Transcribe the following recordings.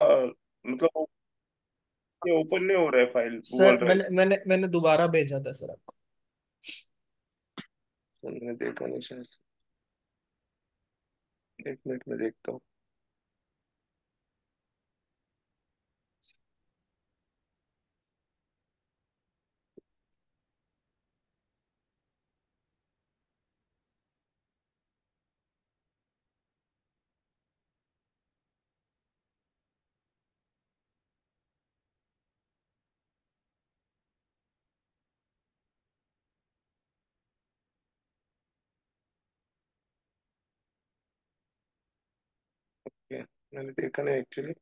मतलब ये ओपन नहीं हो रहा है फाइल गूगल सर ड्राइव। मैंने दोबारा भेजा था सर आपको। मैंने देखा नहीं शायद से। एक मिनट में देखता हूँ। ओके, मैंने देखा नहीं एक्चुअली।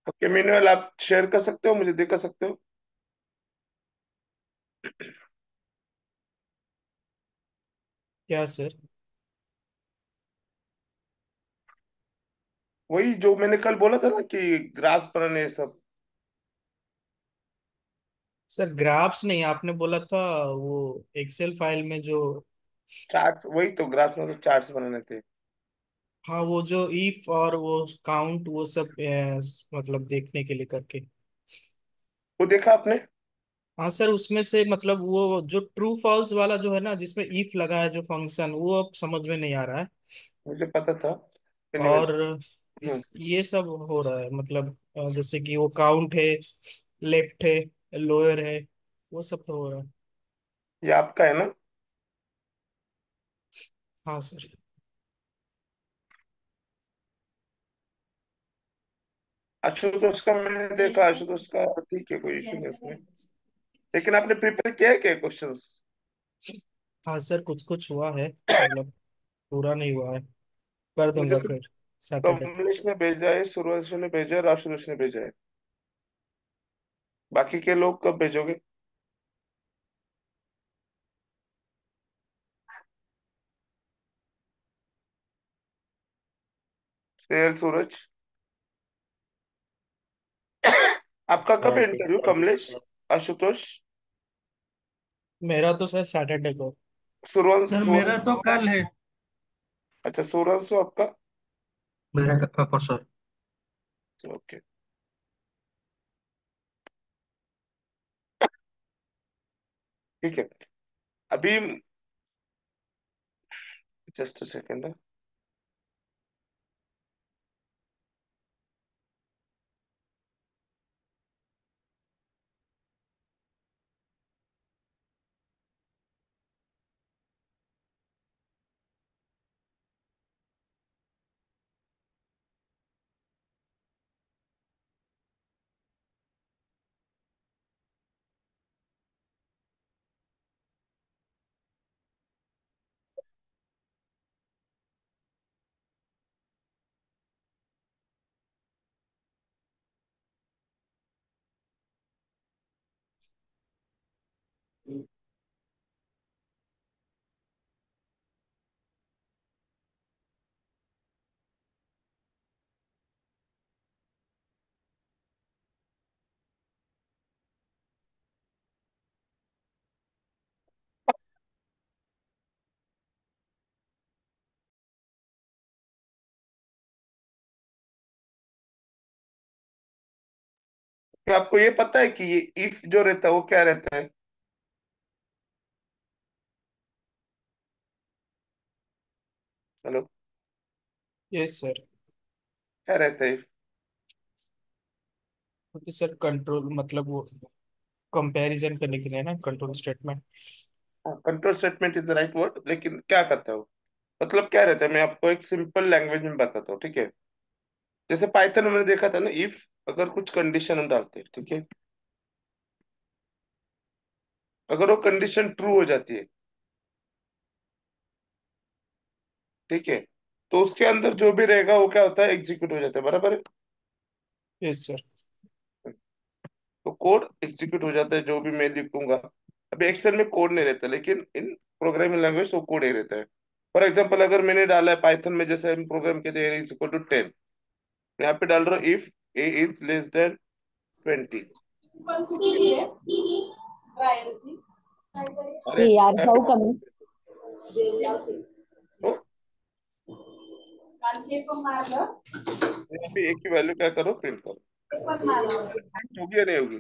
ओके मीनवाइल आप शेयर कर सकते हो, मुझे दिखा सकते हो। क्या सर? वही जो मैंने कल बोला था ना कि ग्राफ बनाने ये सब। सर ग्राफ्स नहीं, आपने बोला था वो एक्सेल फाइल में जो। चार्ट, वही तो ग्राफ में तो चार्ट्स बनाने थे। हाँ, वो जो इफ और वो काउंट वो सब मतलब देखने के लिए करके। वो देखा आपने? हाँ सर, उसमें से मतलब वो जो ट्रू फॉल्स वाला जो है ना, जिसमें इफ लगा है जो फंक्शन, वो अब समझ में नहीं आ रहा है। मुझे पता था। और एनीवेज। हम्म। इस ये सब हो रहा है मतलब जैसे कि वो काउंट है, लेफ्ट है, लोअर है, वो सब तो हो रहा है। ये आपका है ना? हाँ सर। आशुतोष का मैंने देखा, आशुतोष का ठीक है, कोई इशू नहीं उसमें। लेकिन आपने प्रिपेयर किया है क्या क्वेश्चंस? हाँ सर, कुछ कुछ हुआ है, मतलब पूरा नहीं हुआ है। कर मुझे दूंगा सिर्फ फिर सैटरडे तक। कमलेश ने भेजा है, सूर्यवंशी ने भेजा है और आशुतोष ने भेजा है। बाकी के लोग कब भेजोगे? स्नेहल, सूरज। आपका कब है इंटरव्यू, कमलेश, आशुतोष? मेरा तो सर सैटरडे को। सूर्यवंश सर मेरा सूरज। तो कल है। अच्छा, सूर्यवंश आपका। मेरा परसों। ओके, ठीक है। अभी जस्ट सेकेंड। क्या आपको ये पता है कि ये इफ जो रहता है वो क्या रहता है? हेलो। Yes sir. क्या रहता है if? क्योंकि सर कंट्रोल मतलब वो कंपैरिजन करने के लिए ना, control statement. Control statement is the right word, लेकिन क्या करता है वो? मतलब क्या रहता है, मैं आपको एक सिंपल लैंग्वेज में बताता हूँ, ठीक है। जैसे पाइथन में मैंने देखा था ना, इफ अगर कुछ कंडीशन हम डालते हैं, ठीक है, अगर वो कंडीशन ट्रू हो जाती है, ठीक है, तो उसके अंदर जो भी रहेगा वो क्या होता है, एग्जीक्यूट हो जाता है, बराबर है। Yes sir. तो कोड एग्जीक्यूट हो जाता है जो भी मैं लिखूंगा। अभी एक्सेल में कोड नहीं रहता, लेकिन इन प्रोग्रामिंग लैंग्वेज तो कोड ही रहता है। फॉर एग्जाम्पल अगर मैंने डाला है पाइथन में, जैसे हम प्रोग्राम कहते हैं इज इक्वल टू 10, यहाँ पे डाल रहा हूँ if A is less than 20। अरे ये यार यहाँ जाऊ पे कमी तो यहाँ पे ए की वैल्यू क्या करो, प्रिंट करो। प्रिंट होगी या नहीं होगी?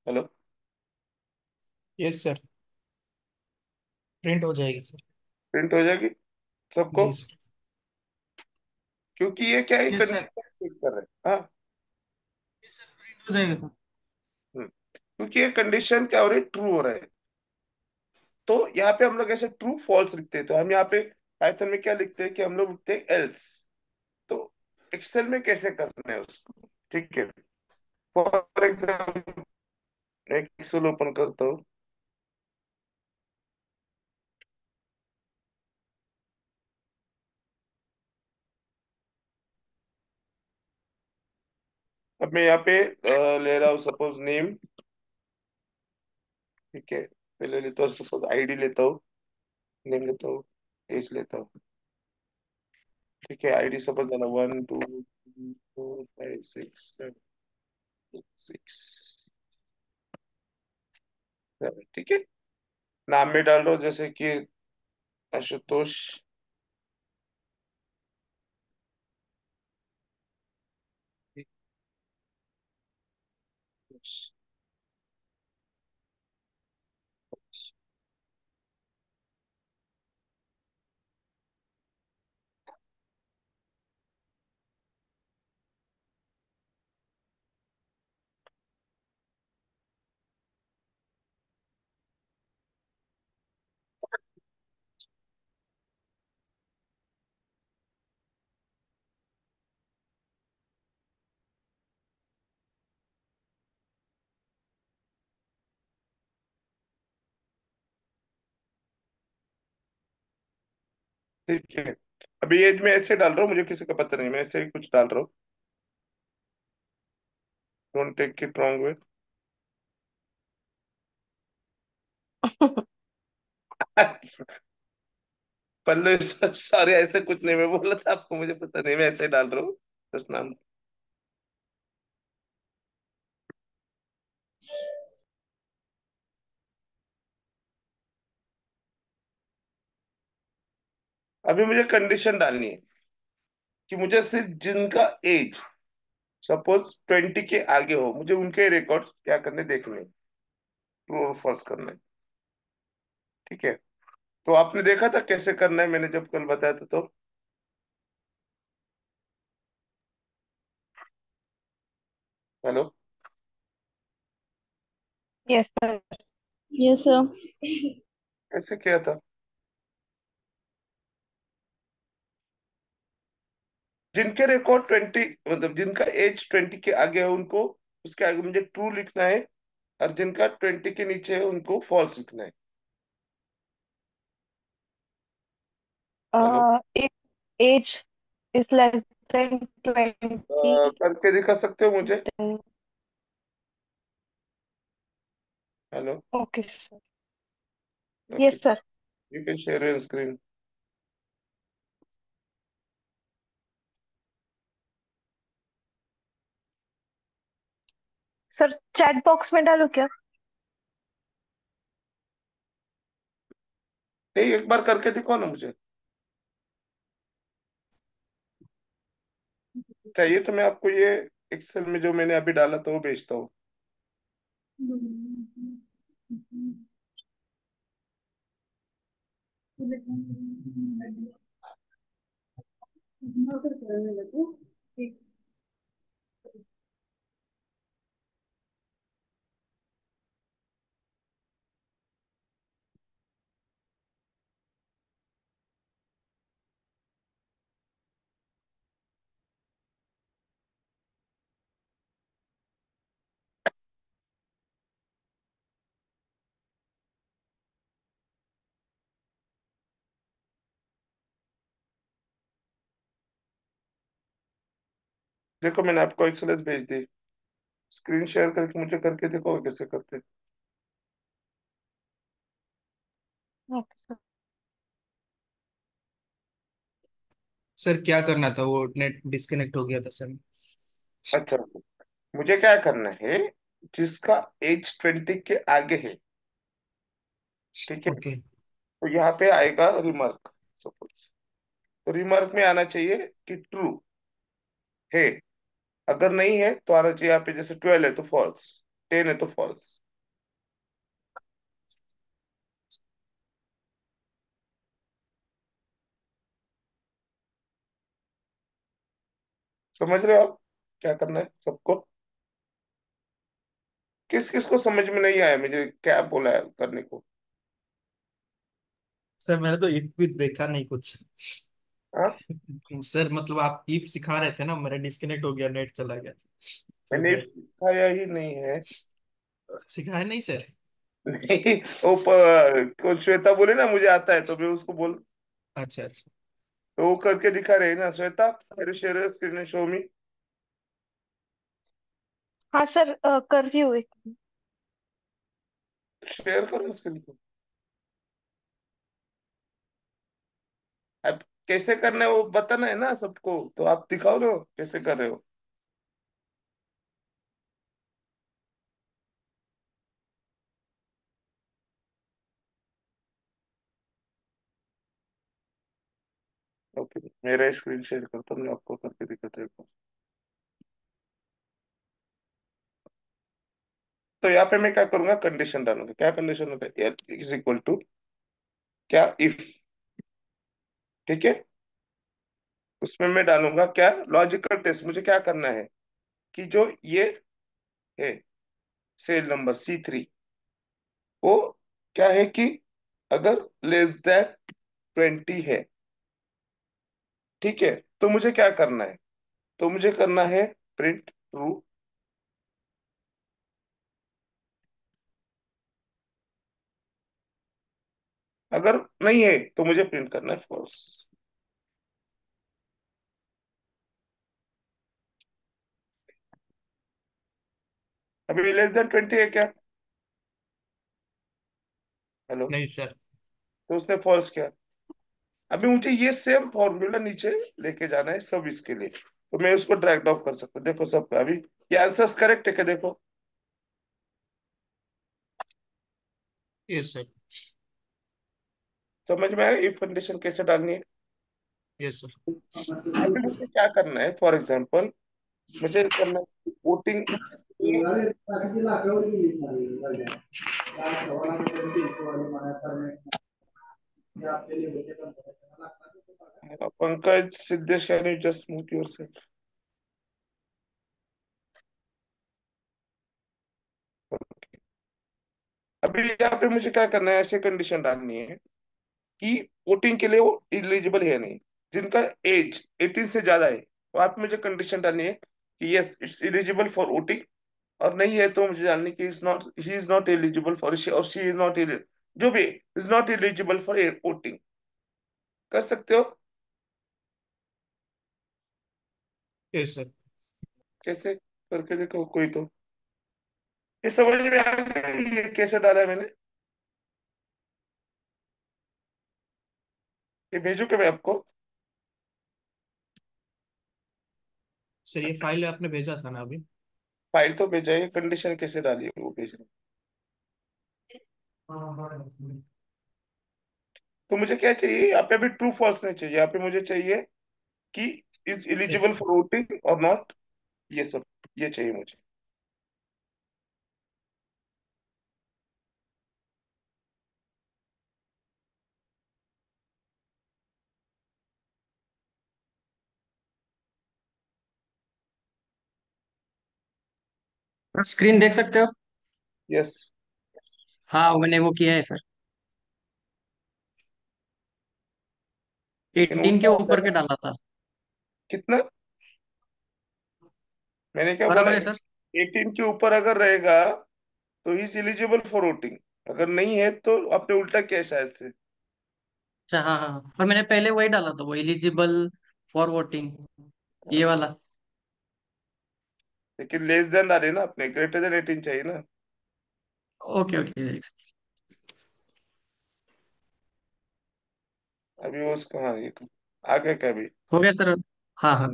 हेलो। यस सर, प्रिंट हो जाएगी सर। प्रिंट हो जाएगी सबको, जी सर। क्योंकि ये क्या है, यस सर। कंडीशन चेक कर रहे हैं। हाँ। यस सर, प्रिंट हो जाएगा सर। क्योंकि ये कंडीशन क्या हो रही है, ट्रू हो रहा है। तो यहाँ पे हम लोग ऐसे ट्रू फॉल्स लिखते हैं, तो हम यहाँ पे पाइथन में क्या लिखते हैं कि हम लोग लिखते हैं एल्स। तो एक्सेल में कैसे करना है उसको, ठीक है। फॉर एग्जाम्पल मैं एक्सेल ओपन करता हूँ। अब मैं यहाँ पे ले रहा हूँ सपोज नेम, ठीक है। पहले लेता हूँ सपोज आईडी लेता हूँ, नेम लेता हूँ, एज लेता हूँ, ठीक है। आईडी सपोज देना 1 2 3 4 5 6 7 8 6, ठीक है। नाम में डाल दो जैसे कि आशुतोष, ठीक है। अभी एज में ऐसे डाल रहा हूँ, मुझे किसी का पता नहीं, मैं ऐसे ही कुछ डाल रहा हूँ। Don't take it wrong way. पल्लू सारे ऐसे कुछ नहीं, मैं बोला था आपको, मुझे पता नहीं, मैं ऐसे ही डाल रहा हूँ बस नाम। अभी मुझे कंडीशन डालनी है कि मुझे सिर्फ जिनका एज सपोज 20 के आगे हो, मुझे उनके रिकॉर्ड क्या करने, देखने, ट्रू और फॉल्स करना है, ठीक है। तो आपने देखा था कैसे करना है, मैंने जब कल बताया था तो। Hello. Yes sir. Yes sir. कैसे किया था? जिनके रिकॉर्ड 20, मतलब जिनका एज 20 के आगे है उनको, उसके आगे मुझे ट्रू लिखना है, और जिनका 20 के नीचे है उनको फॉल्स लिखना है। Hello. if age is less than 20, करके दिखा सकते हो मुझे? then hello. okay sir. Okay, Yes sir. You can share your screen. Sir chat box में डालो क्या? नहीं, एक बार करके दिखाओ ना मुझे। चाहिए तो मैं आपको ये एक्सेल में जो मैंने अभी डाला था वो भेजता हूँ। देखो मैंने आपको एक्सएलएस भेज दी, स्क्रीन शेयर करके मुझे करके देखो कैसे करते। ओके सर क्या करना था, वो नेट डिस्कनेक्ट हो गया था सर। अच्छा, मुझे क्या करना है, जिसका एज 20 के आगे है, ठीक है, ओके तो यहाँ पे आएगा रिमार्क सपोज। तो रिमार्क में आना चाहिए कि ट्रू है, अगर नहीं है तो आना चाहिए यहाँ पे, जैसे 12 है तो फॉल्स, 10 है तो फॉल्स। समझ रहे हो आप क्या करना है सबको? किस किस को समझ में नहीं आया मुझे क्या बोला है करने को? सर, मैंने तो एक भी देखा नहीं कुछ। हाँ, सर मतलब आप इफ सिखा रहे थे ना, मेरा डिस्कनेक्ट हो गया, नेट चला गया फिर मैंने मैं। सिखाया ही नहीं है। सिखाया नहीं सर। नहीं, वो कौन श्वेता बोले ना मुझे आता है, तो मैं उसको बोल, अच्छा अच्छा। तो वो करके दिखा रहे हैं ना श्वेता, मेरे शेयर स्क्रीन शो मी। हाँ सर, कर रही हूँ शेयर करो स्क्रीन को। अब कैसे करना है वो बताना है ना सबको, तो आप दिखाओ ना कैसे कर रहे हो। ओके, मेरा स्क्रीन शेयर करता हूँ, मैं आपको करके दिखाता हूँ। तो यहाँ पे मैं क्या करूंगा, कंडीशन डालूंगा। क्या कंडीशन होता है, इज इक्वल टू क्या, इफ, ठीक है। उसमें मैं डालूंगा क्या, लॉजिकल टेस्ट। मुझे क्या करना है कि जो ये है सेल नंबर C3, वो क्या है कि अगर लेस देन 20 है, ठीक है, तो मुझे क्या करना है, तो मुझे करना है प्रिंट ट्रू। अगर नहीं है तो मुझे प्रिंट करना है फॉल्स। अभी लेस देन 20 है क्या? हेलो? नहीं सर। तो उसने फॉल्स किया। अभी मुझे ये सेम फॉर्मूला नीचे लेके जाना है सब इसके लिए, तो मैं उसको ड्रैग ऑफ कर सकता हूँ। देखो सब अभी ये आंसर्स करेक्ट है क्या, देखो। Yes sir. समझ में आया इफ कंडीशन कैसे डालनी है? Yes sir. अभी मुझे क्या करना है, फॉर एग्जाम्पल मुझे करना है voting. Pankaj Siddhesh, can you just mute yourself? अभी यहाँ पे मुझे क्या करना है, ऐसे कंडीशन डालनी है कि वोटिंग के लिए वो एलिजिबल है नहीं, जिनका एज 18 से ज्यादा है, तो आप मुझे कंडीशन डालनी है कि yes it's eligible for voting, और नहीं है तो मुझे डालनी कि is not, he is not eligible for, और शी इज नॉट, जो भी is not eligible for voting. कर सकते हो? Yes sir. कैसे करके देखो कोई तो। ये समझ में आ गया ये कैसे डाला है मैंने? ये भेजू क्या मैं आपको? सर ये फाइल आपने भेजा था ना अभी? फाइल तो भेजा है, कंडीशन कैसे डाली है वो भेजना। हाँ हाँ। तो मुझे क्या चाहिए यहाँ पे, अभी ट्रू फॉल्स नहीं चाहिए, यहाँ पे मुझे चाहिए कि इज एलिजिबल फॉर वोटिंग और नॉट, ये सब ये चाहिए मुझे। स्क्रीन देख सकते हो? यस। हाँ, मैंने वो किया है सर। लेकिन 18 के उल्टा हो ऊपर के जाएगा। डाला था। कितना? मैंने क्या बोला, बराबर है सर। 18 के ऊपर अगर रहेगा तो इज एलिजिबल फॉर वोटिंग, अगर नहीं है तो आपने उल्टा किया शायद से। अच्छा, हाँ हाँ हाँ। और मैंने पहले वही डाला था, वो एलिजिबल फॉर वोटिंग, ये वाला। लेकिन लेस देन डाले ना, अपने ग्रेटर देन 18 चाहिए ना। Okay okay. अभी वो उसका, हाँ ये आ गया क्या अभी? हो गया सर। हाँ हाँ।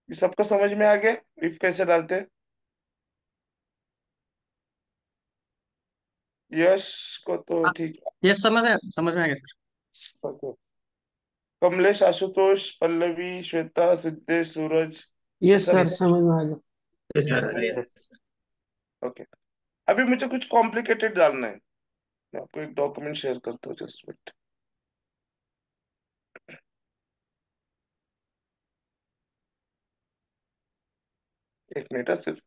ये सबको समझ में आ गया इफ कैसे डालते हैं? यश को तो हाँ, ठीक ये समझ में आ गया सर। है। कमलेश, आशुतोष, पल्लवी, श्वेता, सिद्धेश, सूरज, ये यस सब। सर, समझ में आ गया। यस सही सर, है। यस। ओके। अभी मुझे कुछ कॉम्प्लिकेटेड डालना है। मैं आपको एक डॉक्यूमेंट शेयर करता हूँ, जस्ट मिनट। एक मिनट है सिर्फ।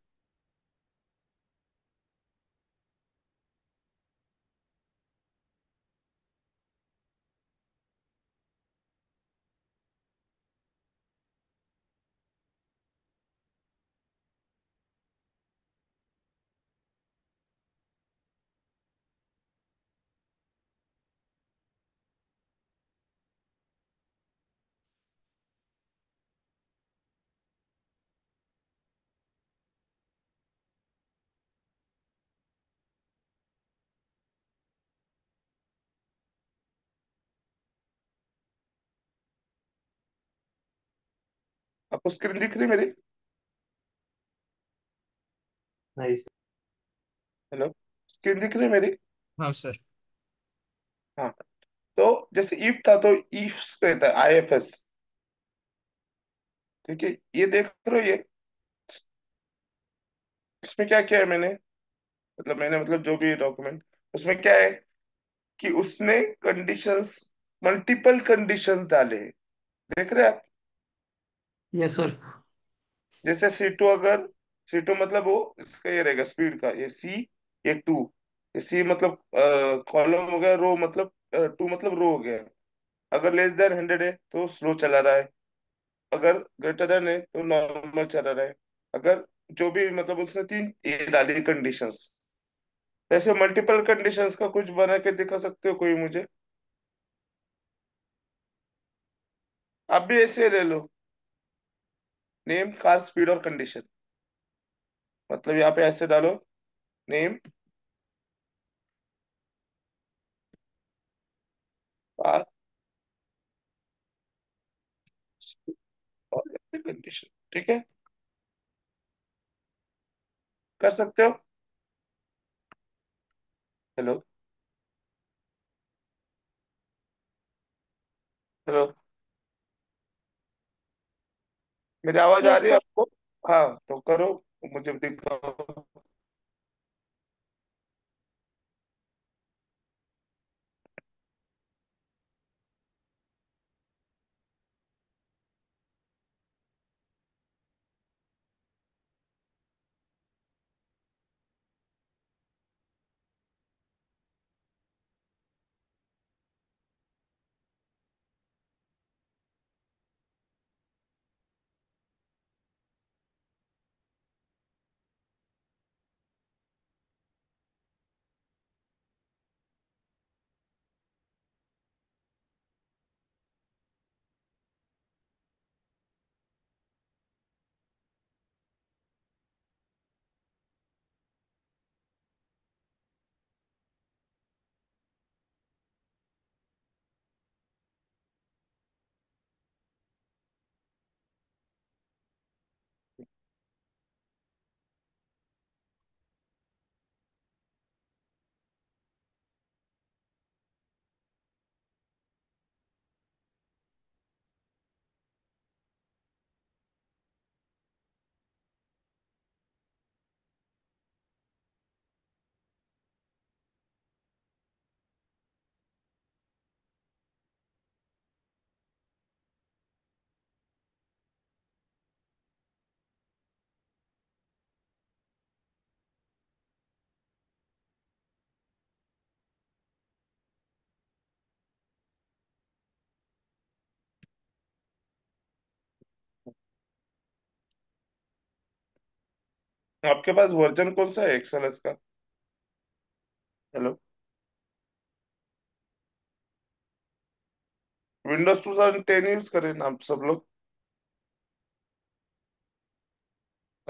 आपको स्क्रीन दिख रही है मेरी? नहीं। हेलो, स्क्रीन दिख रही है मेरी? हाँ सर। हाँ। तो जैसे इफ था तो इफ रहता है IFS। ठीक है, ये देख रहे हो ये? इसमें क्या किया है मैंने, मतलब मैंने, मतलब जो भी डॉक्यूमेंट, उसमें क्या है कि उसने कंडीशंस, मल्टीपल कंडीशंस डाले हैं। देख रहे हैं आप? Yes sir. जैसे C2, अगर C2 मतलब वो इसका ये रहेगा स्पीड का, ये C, ये 2। ये C मतलब कॉलम हो गया, रो मतलब 2 मतलब रो हो गया। अगर लेस देन 100 है तो स्लो चला रहा है, अगर ग्रेटर देन है तो नॉर्मल चला रहा है। अगर जो भी, मतलब उसने तीन ये डाली कंडीशंस। ऐसे मल्टीपल कंडीशंस का कुछ बना के दिखा सकते हो कोई मुझे? आप भी ऐसे ले लो, नेम, कार, स्पीड और कंडीशन। मतलब यहाँ पे ऐसे डालो, नेम, कार और कंडीशन। ठीक है, कर सकते हो। हेलो, हेलो, मेरी आवाज आ यस रही है सर। आपको? हाँ तो करो, मुझे दिखाओ। आपके पास वर्जन कौन सा है एक्सएलएस का? हेलो, विंडोज 2010 यूज करें ना आप सब लोग?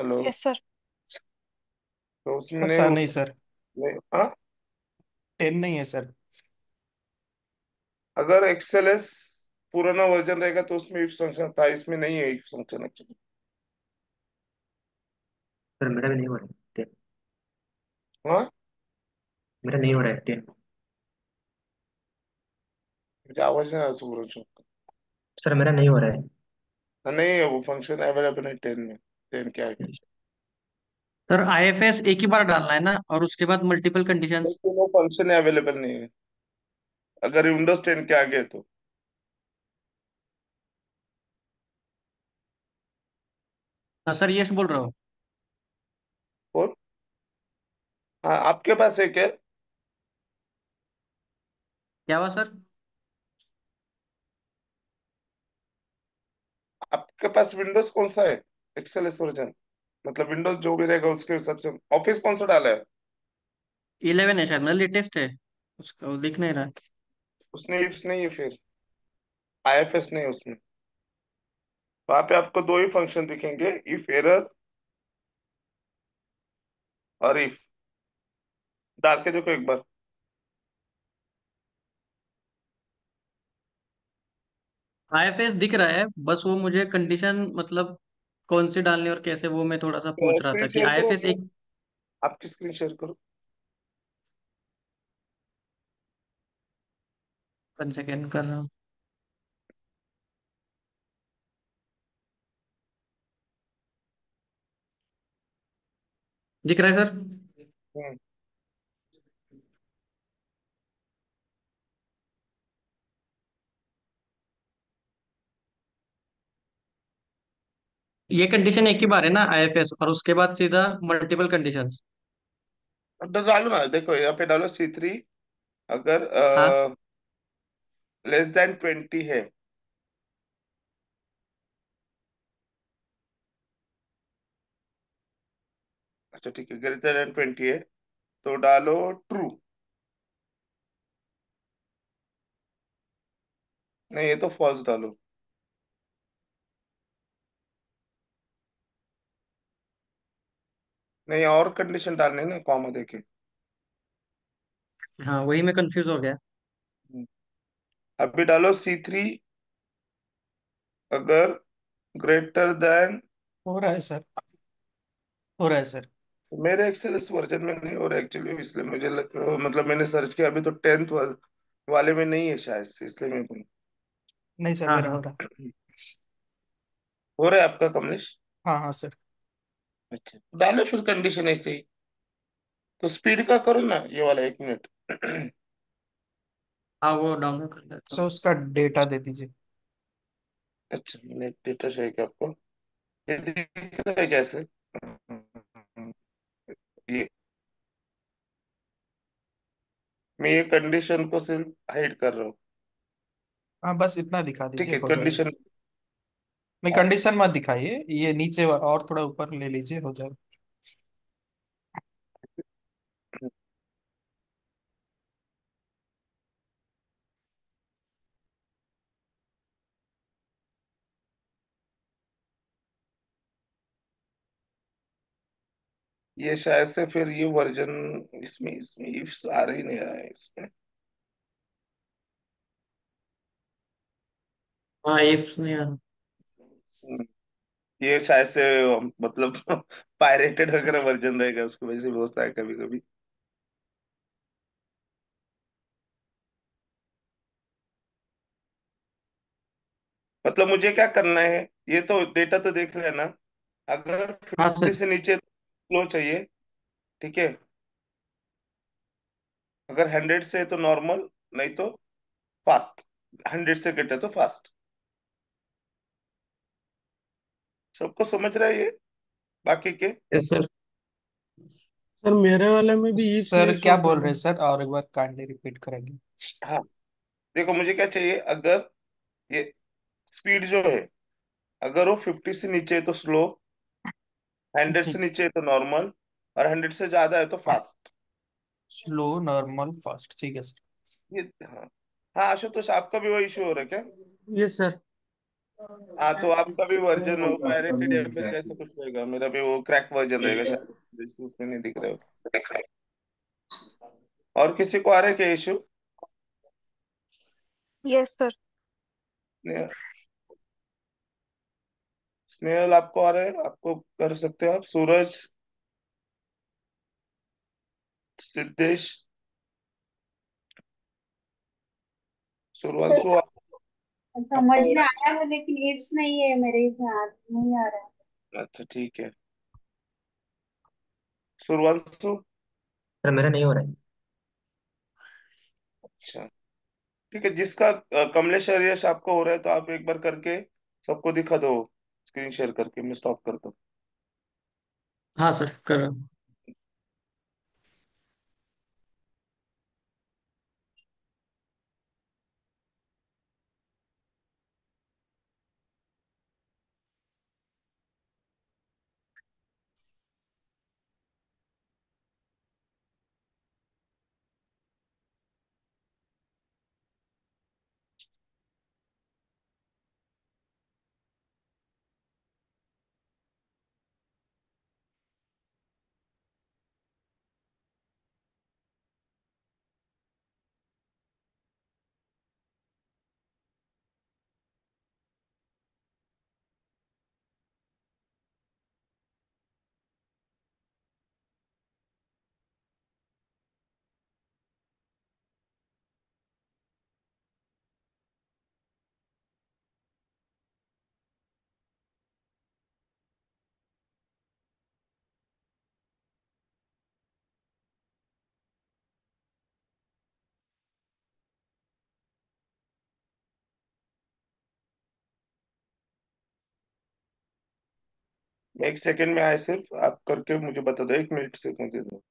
हेलो। Yes sir. तो उसमें पता नहीं सर। हाँ, 10 नहीं है सर। अगर एक्सएलएस पुराना वर्जन रहेगा तो उसमें इफ फंक्शन था, इसमें नहीं है इफ फंक्शन एक्चुअली। सर मेरा भी नहीं हो रहा है 10। हाँ, मेरा नहीं हो रहा है 10। मुझे आवाज नहीं आ सूरज। सर मेरा नहीं हो रहा है। नहीं है वो फंक्शन अवेलेबल है 10 में, 10 के आगे। सर आईएफएस एक ही बार डालना है ना, और उसके बाद मल्टीपल कंडीशंस। लेकिन वो फंक्शन अवेलेबल नहीं है अगर विंडोज 10 के आगे है तो। हाँ सर, यस बोल रहा हूँ। और हाँ, आपके पास है क्या? क्या हुआ सर? आपके पास विंडोज कौन सा है? एक्सेल वर्जन, मतलब विंडोज जो भी रहेगा उसके हिसाब से। ऑफिस कौन सा डाला है? 11 है शायद, मतलब लेटेस्ट है। उसका वो दिख नहीं रहा। उसने इफ्स नहीं है फिर, आईएफएस नहीं है उसमें। वहां पे आपको दो ही फंक्शन दिखेंगे, इफ एरर और इफ। डाल के देखो एक बार। आईएफएस दिख रहा है, बस वो मुझे कंडीशन मतलब कौन सी डालनी और कैसे, वो मैं थोड़ा सा पूछ रहा स्क्रीन था कि शेयर करो आईएफएस अपना, एक। आपकी स्क्रीन शेयर करो। 1 सेकेंड कर रहा हूँ। दिख रहा है सर? हम्म। ये कंडीशन एक ही बार है ना आईएफएस, और उसके बाद सीधा मल्टीपल कंडीशंस। अब तो डालो ना, देखो यहाँ पे डालो C3। अगर हाँ। लेस देन 20 है, अच्छा ठीक है, ग्रेटर देन 20 है तो डालो ट्रू। नहीं, ये तो फॉल्स डालो। नहीं, और कंडीशन डालने ना कॉमा देके। हाँ, वही मैं कंफ्यूज हो गया। हम्म। अभी डालो C3 अगर ग्रेटर देन। हो रहा है सर, हो रहा है सर। मेरे एक्सेल इस वर्जन में नहीं हो रहा एक्चुअली, इसलिए मतलब मैंने सर्च किया अभी तो 10th वाले में नहीं है शायद से, इसलिए मैं बोलूं। नहीं सर, हाँ मेरा हो हाँ। रहा। हो रहा है आपका कमलेश? हाँ हाँ सर। अच्छा, डालो फिर कंडीशन ऐसे ही। तो स्पीड का करो ना ये वाला 1 मिनट। हाँ, वो डाउनलोड कर लेता सर हूँ। उसका डेटा दे दीजिए। अच्छा, मैंने डेटा चाहिए क्या आपको? ये दिख रहा है कैसे? ये मैं ये कंडीशन को सिर्फ हाइड कर रहा हूँ। हाँ, बस इतना दिखा ठीक दीजिए, है, हो जाएगा। कंडीशन। नहीं, कंडीशन मत दिखाइए, ये नीचे और थोड़ा ऊपर ले लीजिए, हो जाएगा। ये शायद से फिर ये वर्जन, इसमें इसमें इफ्स आ रही नहीं रहा है इसमें। हाँ, इफ्स नहीं आ रहा। हम्म, ये शायद से मतलब पायरेटेड वगैरह वर्जन रहेगा, उसको वैसे भी होता है कभी कभी। मतलब मुझे क्या करना है, ये तो डेटा तो देख लेना। अगर हाँ 50 सर। से नीचे स्लो चाहिए, ठीक है। अगर 100 से है तो नॉर्मल, नहीं तो फास्ट। 100 से घटे तो फास्ट। सबको समझ रहा है ये, बाकी के? Yes sir. सर मेरे वाले में भी ईफ सर नहीं क्या शो कर बोल रहा रहे हैं है। सर, और एक बार काइंडली रिपीट करेंगे? हाँ, देखो मुझे क्या चाहिए, अगर ये स्पीड जो है, अगर वो 50 से नीचे है तो स्लो, 100 से ठीक। नीचे है तो नॉर्मल, और 100 से ज्यादा है तो फास्ट। स्लो, नॉर्मल, फास्ट, ठीक है सर। ये हाँ। हाँ आशुतोष, आपका भी वही इशू हो रहा है क्या? ये सर। हाँ, तो आपका भी वर्जन हो पायरेटेड या फिर कैसे कुछ रहेगा, मेरा भी वो क्रैक वर्जन रहेगा शायद, इशू उसमें नहीं दिख रहा हो। और किसी को आ रहा है क्या इशू? Yes sir. स्नेहल आपको आ रहा है, आपको कर सकते हो आप। सूरज, सिद्धेश, सुरवंशु समझ आपको? में आया है लेकिन एड्स नहीं है, मेरे ध्यान नहीं आ रहा है। अच्छा ठीक है। सुरवंशु। सर मेरा नहीं हो रहा है। अच्छा ठीक है, जिसका कमलेश और यश आपको हो रहा है तो आप एक बार करके सबको दिखा दो, स्क्रीन शेयर करके। मैं स्टॉप करता हूँ। हाँ सर, कर रहा हूँ। मैं एक सेकंड में आए, सिर्फ आप करके मुझे बता दो, 1 मिनट से मुझे दो।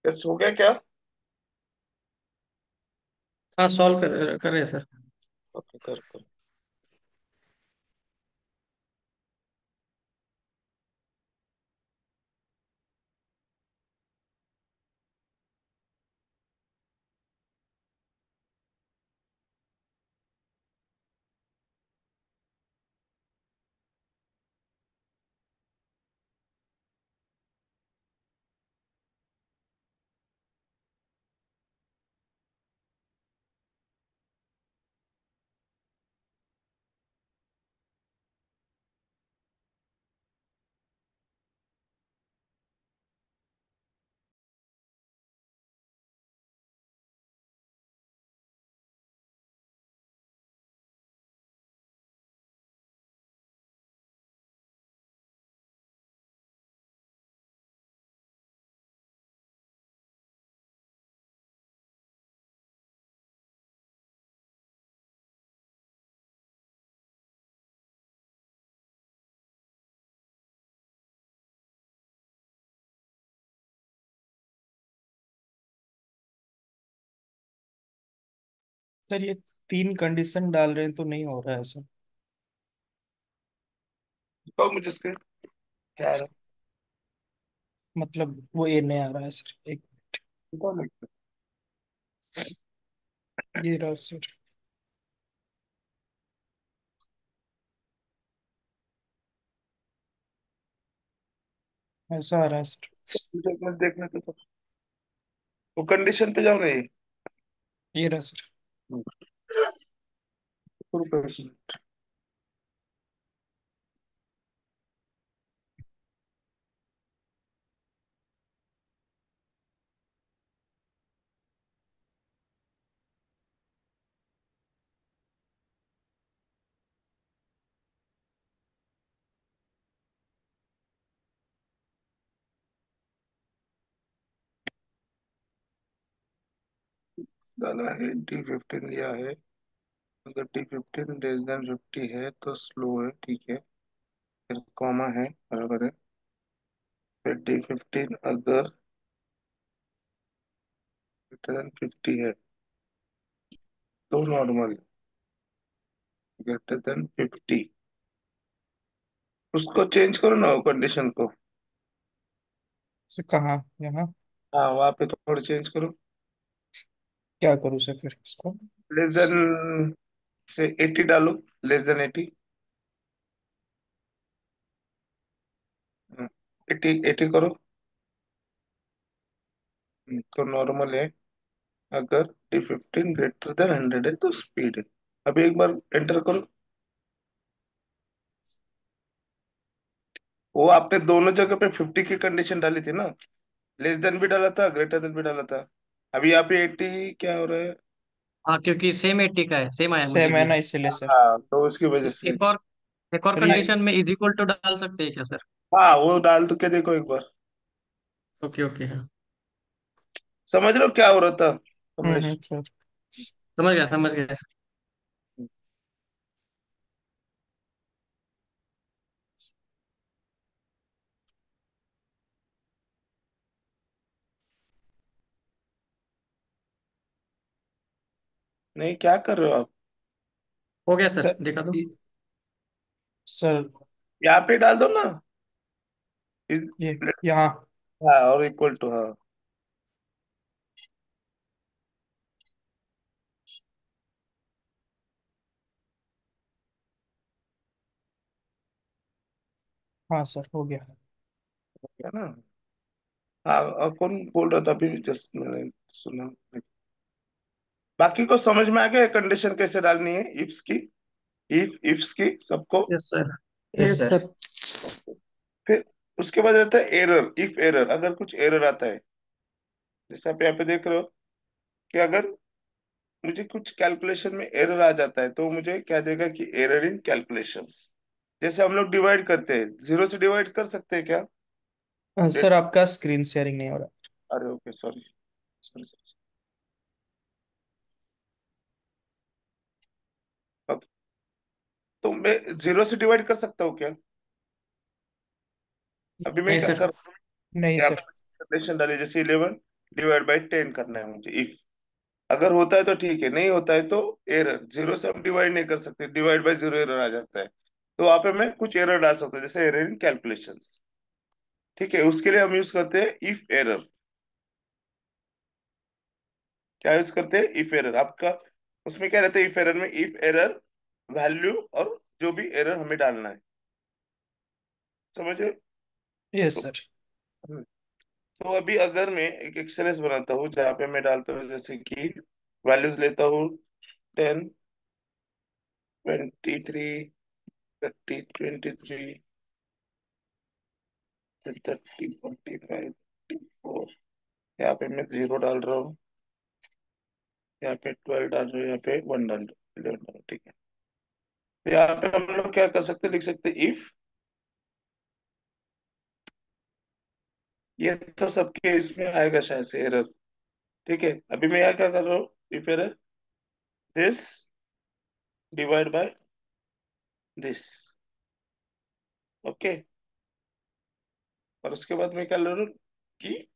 यस, हो गया क्या? हाँ, सॉल्व कर रहे हैं सर। ओके, कर। सर ये 3 कंडीशन डाल रहे हैं तो नहीं हो रहा है सर। तो मुझे इसके क्या आ रहा मतलब वो ए नहीं आ रहा है सर, एक है? ये रहा सर। ऐसा आ रहा है सर। मुझे एक मिनट देखने तो। वो कंडीशन पे जाओ नहीं। ये रहा सर। डाला है, D15 लिया है। अगर T15 लेस देन 50 है तो स्लो है, ठीक है। फिर कॉमा है, बराबर है। फिर T15 अगर ग्रेटर देन 50 है तो नॉर्मल, ग्रेटर देन 50, उसको चेंज करो ना, कंडीशन को। से कहाँ यहाँ? हाँ, वहाँ पे थोड़ा चेंज करो। क्या करूँ से फिर इसको? लेस देन से 80 डालो, लेस देन 80। 80 80 करो। तो नॉर्मल है। अगर T15 ग्रेटर देन 100 है तो स्पीड है। अभी एक बार एंटर करो। वो आपने दोनों जगह पे 50 की कंडीशन डाली थी ना, लेस देन भी डाला था, ग्रेटर देन भी डाला था। अभी यहाँ पे 80 क्या हो रहा है? हाँ, क्योंकि सेम 80 का है, सेम आया मुझे सेम है भी। ना, इसीलिए सर। हाँ, तो उसकी वजह से। एक और सर ये कंडीशन में इज इक्वल टू डाल सकते हैं क्या सर? हाँ, वो डाल तो के देखो एक बार। ओके ओके, हाँ। समझ रहे हो क्या हो रहा था कमलेश? सर। समझ गया समझ गया। नहीं, क्या कर रहे हो आप? हो गया सर, सर देखा तो। सर यहाँ पे डाल दो ना, इस। ये यहाँ। हाँ, और इक्वल टू, हाँ। हाँ सर, हो गया। है ना? हाँ, और कौन बोल रहा था अभी? जस्ट मैंने सुना। बाकी को समझ में आ गया कंडीशन कैसे डालनी है, इफ्स की, इफ्स की सबको। Yes sir. Yes yes sir. Sir. फिर उसके बाद आता है एरर, इफ एरर, अगर कुछ एरर आता है, जैसे आप यहाँ पे देख रहे हो कि अगर मुझे कुछ कैलकुलेशन में एरर आ जाता है तो मुझे क्या देगा कि एरर इन कैलकुलेशंस। जैसे हम लोग डिवाइड करते हैं, 0 से डिवाइड कर सकते हैं क्या? सर आपका स्क्रीन शेयरिंग नहीं हो रहा। अरे ओके, सॉरी सॉरी सॉरी। तो मैं 0 से डिवाइड कर सकता हूँ क्या? अभी मैं नहीं क्या सर। कर, नहीं यहाँ सर। पे कंडीशन डाली, जैसे 11 डिवाइड बाई 10 करना है मुझे, इफ अगर होता है तो ठीक है, नहीं होता है तो एरर, 0 से हम डिवाइड नहीं कर सकते, डिवाइड बाई 0 एरर आ जाता है। तो वहां पे मैं कुछ एरर डाल सकता हूँ, जैसे एरर इन कैलकुलेशंस। ठीक है, उसके लिए हम यूज करते हैं इफ एरर। क्या यूज करते हैं? If error. आपका उसमें क्या रहता है, इफ एरर में इफ एरर वैल्यू और जो भी एरर हमें डालना है, समझे? यस तो सर। तो अभी अगर मैं एक एक्सरसाइज बनाता हूँ जहाँ पे मैं डालता हूँ, जैसे कि वैल्यूज लेता हूँ 10, 23, 30, 23, 30, 45, 44। यहाँ पे मैं 0 डाल रहा हूँ, यहाँ पे 12 डाल रहा हूँ, यहाँ पे 1 डाल रहा हूँ, 11 डाल रहा हूँ, ठीक है। तो यहाँ पे हम लोग क्या कर सकते हैं, लिख सकते हैं इफ, ये तो सबके इसमें आएगा शायद से एरर। ठीक है, अभी मैं यहाँ क्या कर रहा हूँ, if error this divide by this. Okay, और उसके बाद मैं क्या ले रहा हूँ कि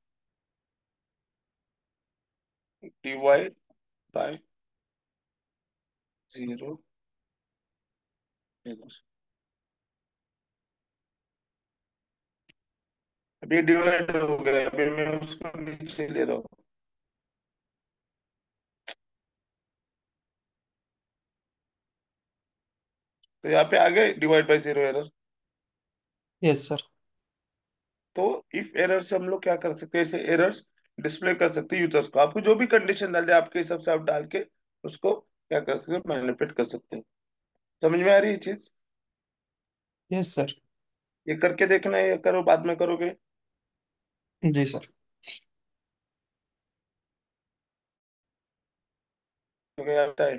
डिवाइड बाय 0 एरर। अभी डिवाइड हो गया, अभी मैं उसको नीचे ले रहा हूँ। तो यहाँ पे आ गए divide by 0 error. Yes sir. तो इफ एरर से हम लोग क्या कर सकते हैं, ऐसे एरर्स डिस्प्ले कर सकते हैं यूजर्स को। आपको जो भी कंडीशन डाले आपके हिसाब से आप डाल के उसको क्या कर सकते हैं, मैनिपुलेट कर सकते हैं। समझ में आ रही है चीज? Yes sir. ये करके देखना है, ये करो बाद में करोगे। जी सर। तो क्या आता है,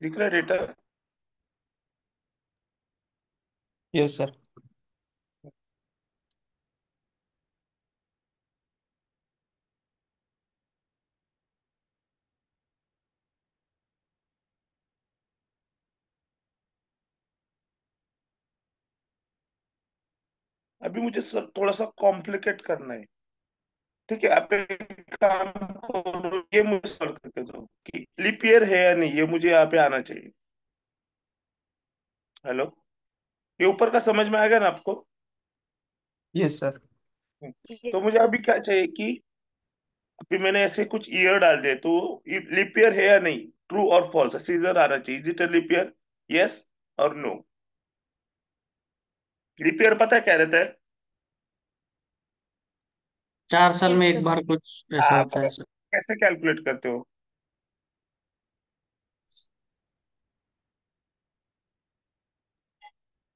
दिख रहा है डेटा? Yes sir. अभी मुझे थोड़ा सा कॉम्प्लिकेट करना है। ठीक है, आप एक काम करो, ये मुझे सॉल्व करके दो कि लीप ईयर है या नहीं, ये मुझे यहाँ पे आना चाहिए। हेलो, ये ऊपर का समझ में आएगा ना आपको? Yes sir. तो मुझे अभी क्या चाहिए कि अभी मैंने ऐसे कुछ ईयर डाल दिए, तो लीप ईयर है या नहीं, ट्रू और फॉल्स, सीजर आना चाहिए। Is it leap year, yes और नो? लीप ईयर पता है क्या रहता है? 4 साल यस में एक सर। बार कुछ ऐसा आप होता है सर। कैसे कैलकुलेट करते हो?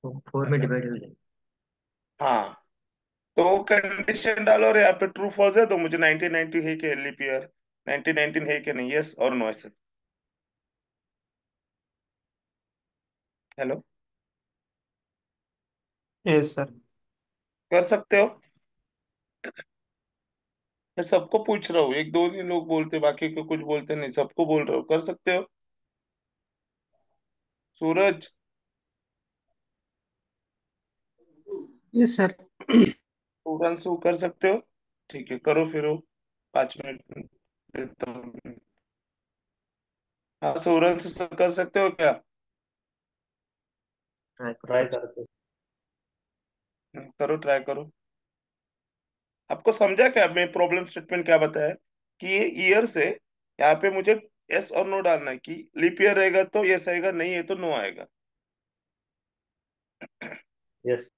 तो 4 में डिवाइड हो जाएगा। हाँ, तो कंडीशन डालो और यहाँ पे ट्रू फॉल्स है, तो मुझे 1990 है कि लीप ईयर, 1919 है कि नहीं, यस और नो ऐसे। Hello, yes sir. कर सकते हो? मैं सबको पूछ रहा हूँ, एक दो ही लोग बोलते, बाकी को कुछ बोलते नहीं, सबको बोल रहा हूँ, कर सकते हो? सूरज, यस सर। सूरंशु, कर सकते हो? ठीक है, करो फिर वो, 5 मिनट देता हूँ। हाँ सूरज, कर सकते हो क्या? ट्राई करो ट्राई तो। करते। करो, ट्राई करो। आपको समझा क्या मैं प्रॉब्लम स्टेटमेंट क्या बताया? कि ये ईयर से यहाँ पे मुझे यस और नो डालना है, कि लीप ईयर रहेगा तो यस आएगा, नहीं है तो नो आएगा। यस।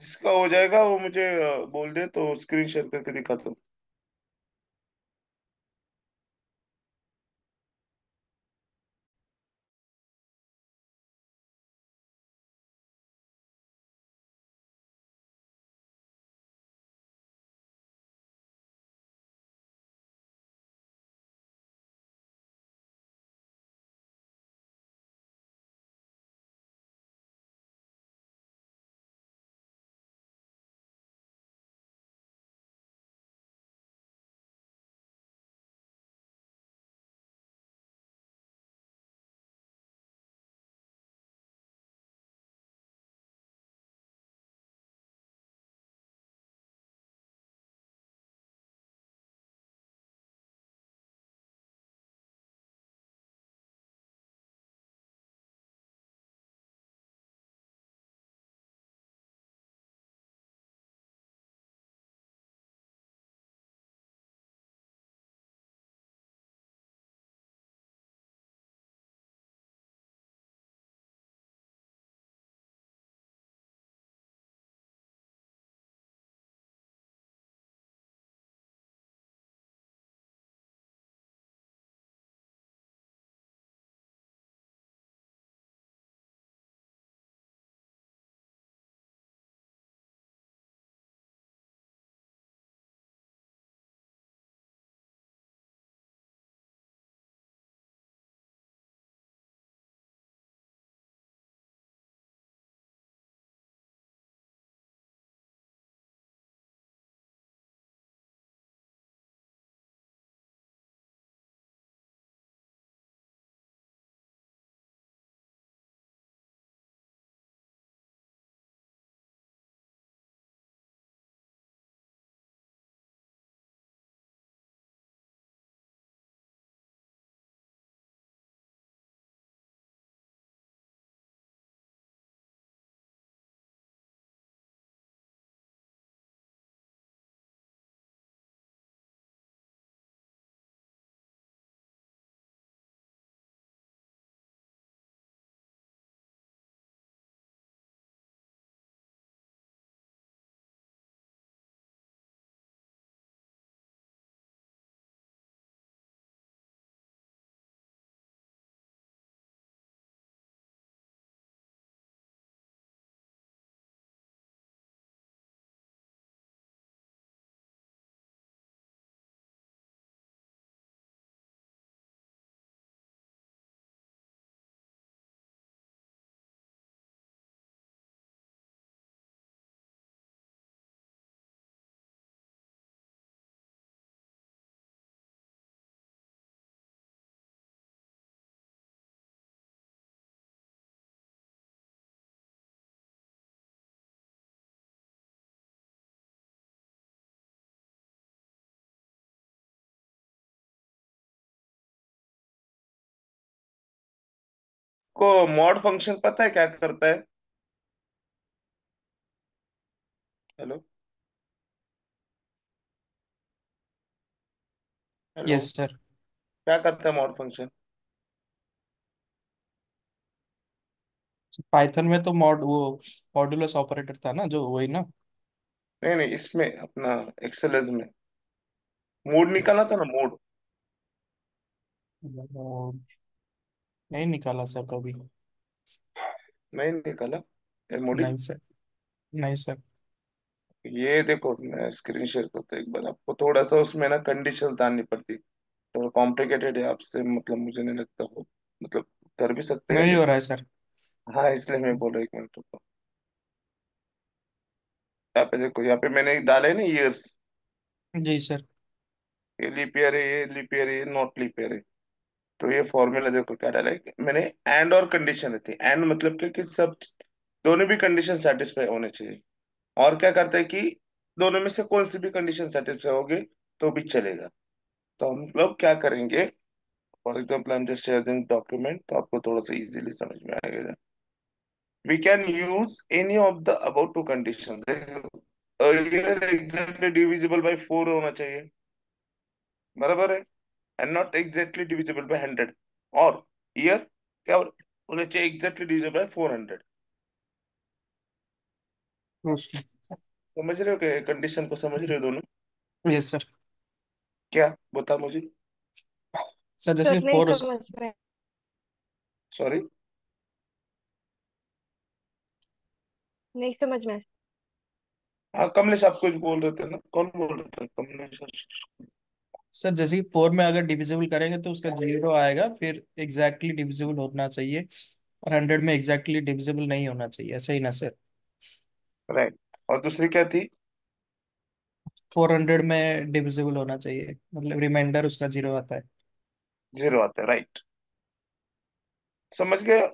जिसका हो जाएगा वो मुझे बोल दे, तो स्क्रीन शेयर करके दिखा दो। को मॉड फंक्शन पता है क्या करता है? Hello, hello. Yes sir. क्या करता है मॉड फंक्शन? पाइथन में तो वो मॉड्यूलस ऑपरेटर था ना, जो वही ना। नहीं नहीं, इसमें अपना एक्सेलेस में मोड निकाला था Yes. ना, मोड। वो नहीं निकाला सर कभी। नहीं निकाला? मोडी। नहीं सर। नहीं सर। ये देखो, मैं स्क्रीन शेयर करता हूँ एक बार आपको, थोड़ा सा उसमें ना कंडीशंस डालनी पड़ती, थोड़ा कॉम्प्लिकेटेड है आपसे, मतलब मुझे नहीं लगता हो, मतलब कर भी सकते हैं नहीं हो रहा लेकिन। है सर। हाँ, इसलिए मैं बोला, एक मिनट रुको। यहाँ पे देखो, यहाँ पे मैंने डाले ना ईयर्स, जी सर। ये लीप ईयर है, ये लीप ईयर है, ये नॉट लीप ईयर है। तो ये फॉर्मूला देखो क्या डाला है कि मैंने, एंड और कंडीशन रहती है। एंड मतलब कि सब दोनों भी कंडीशन सेटिस्फाई होने चाहिए। और क्या करता है कि दोनों में से कौन सी भी कंडीशन सेटिस्फाई होगी तो भी चलेगा। तो हम लोग क्या करेंगे, for example I am just sharing document, तो आपको थोड़ा सा इजीली समझ में आएगा। We can use any of the about two condition. Year exactly divisible by 4 होना चाहिए, बराबर है, and not exactly divisible by 100। और ईयर क्या होना चाहिए, एग्जैक्टली डिविजिबल बाय 400। ओके। समझ रहे हो क्या, कंडीशन को समझ रहे हो दोनों? Yes sir. क्या बता मुझे? सर जैसे सर नहीं फोर। समझ में। सॉरी। नहीं समझ में। हाँ, कमलेश आप कुछ बोल रहे थे ना, कौन बोल रहे थे, कमलेश? सर जैसे कि 4 में अगर डिविजिबल करेंगे तो उसका 0 आएगा, फिर एग्जैक्टली डिविजिबल होना चाहिए। और 100 में एग्जैक्टली डिविजिबल नहीं होना चाहिए, ऐसा ही ना सर। राइट। और दूसरी क्या थी? 400 में डिविजिबल होना चाहिए, मतलब रिमाइंडर उसका 0 आता है। 0 आता है, राइट। समझ गया?